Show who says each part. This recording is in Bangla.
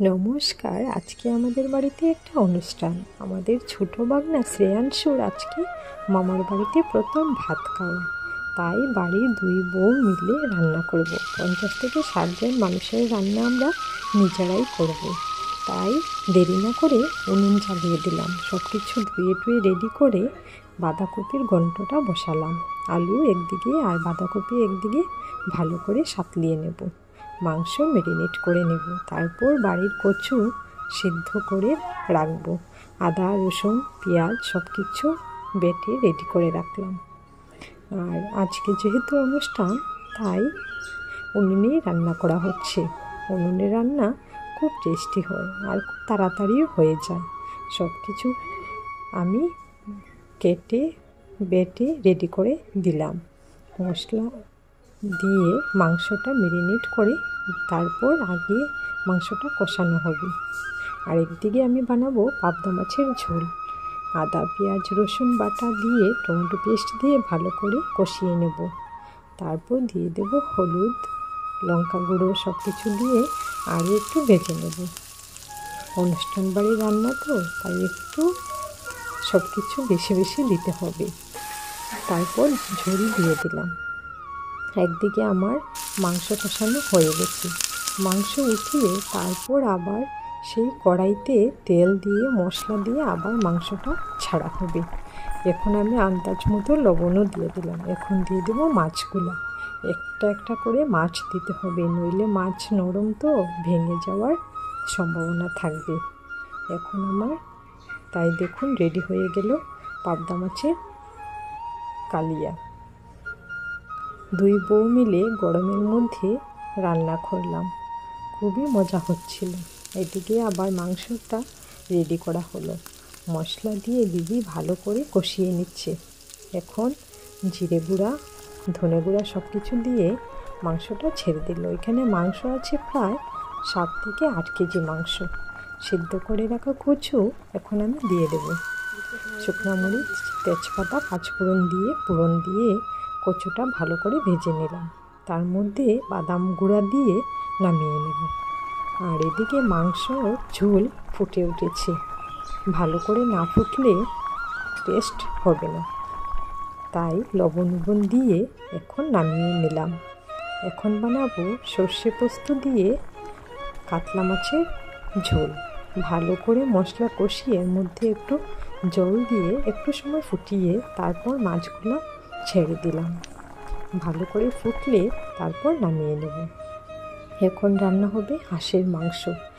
Speaker 1: নমস্কার। আজকে আমাদের বাড়িতে একটা অনুষ্ঠান। আমাদের ছোট বাগনা শ্রেয়াংশুর আজকে মামার বাড়িতে প্রথম ভাত খাওয়া। তাই বাড়ির দুই বউ মিলে রান্না করব। 50 থেকে 60 জন মানুষের রান্না আমরা নিজেরাই করব। তাই দেরি না করে উনুন জ্বালিয়ে দিলাম। সব কিছু ধুয়ে টুয়ে রেডি করে বাঁধাকপির ঘন্টটা বসালাম। আলু একদিকে আর বাঁধাকপি একদিকে ভালো করে সাঁতলিয়ে নেব। মাংস ম্যারিনেট করে নেব। তারপর বাড়ির কচু সিদ্ধ করে রাখবো। আদা রসুন পেঁয়াজ সব কিছু বেটে রেডি করে রাখলাম। আর আজকে যেহেতু অনুষ্ঠান তাই উনুনেই রান্না করা হচ্ছে। উনুনে রান্না খুব টেস্টি হয় আর খুব তাড়াতাড়িও হয়ে যায়। সব কিছু আমি কেটে বেটে রেডি করে দিলাম। মশলা দিয়ে মাংসটা ম্যারিনেট করে তারপর আগে মাংসটা কষানো হবে। আর একদিকে আমি বানাবো পাবদা মাছের ঝোল। আদা পেঁয়াজ রসুন বাটা দিয়ে টমেটো পেস্ট দিয়ে ভালো করে কষিয়ে নেব। তারপর দিয়ে দেব হলুদ লঙ্কা গুঁড়ো সব কিছু দিয়ে আরও একটু ভেজে নেব। অনুষ্ঠান বাড়ির রান্না তো তাই একটু সব কিছু বেশি বেশি দিতে হবে। তারপর ঝোল দিয়ে দিলাম। একদিকে আমার মাংস কষানো হয়ে গেছে। মাংস উঠিয়ে তারপর আবার সেই কড়াইতে তেল দিয়ে মশলা দিয়ে আবার মাংসটা ছাড়া হবে। এখন আমি আন্দাজ মতো লবণও দিয়ে দিলাম। এখন দিয়ে দেবো মাছগুলো। একটা একটা করে মাছ দিতে হবে, নইলে মাছ নরম তো ভেঙে যাওয়ার সম্ভাবনা থাকবে। এখন আমার তাই দেখুন রেডি হয়ে গেল পাবদা মাছের কালিয়া। দুই বউ মিলে গরমের মধ্যে রান্না করলাম, খুবই মজা হচ্ছিল। এদিকে আবার মাংসটা রেডি করা হলো। মশলা দিয়ে দিদি ভালো করে কষিয়ে নিচ্ছে। এখন জিরে গুঁড়া ধনে গুঁড়া সব কিছু দিয়ে মাংসটা ছেড়ে দিল। এখানে মাংস আছে প্রায় 7 থেকে 8 কেজি মাংস। সিদ্ধ করে রাখা কচু এখন আমি দিয়ে দেব। শুকনো মরিচ তেজপাতা পাঁচফোড়ন দিয়ে ফোড়ন দিয়ে কচুটা ভালো করে ভেজে নিলাম। তার মধ্যে বাদাম গুঁড়া দিয়ে নামিয়ে নেব। আর এদিকে মাংস ঝোল ফুটে উঠেছে। ভালো করে না ফুটলে টেস্ট হবে না, তাই লবণ দিয়ে এখন নামিয়ে নিলাম। এখন বানাবো সর্ষে পোস্ত দিয়ে কাতলা মাছের ঝোল। ভালো করে মশলা কষিয়ে এর মধ্যে একটু জল দিয়ে একটু সময় ফুটিয়ে তারপর মাছগুলো ছেড়ে দিলাম। ভালো করে ফুটলে তারপর নামিয়ে নেব। এখন রান্না হবে হাঁসের মাংস।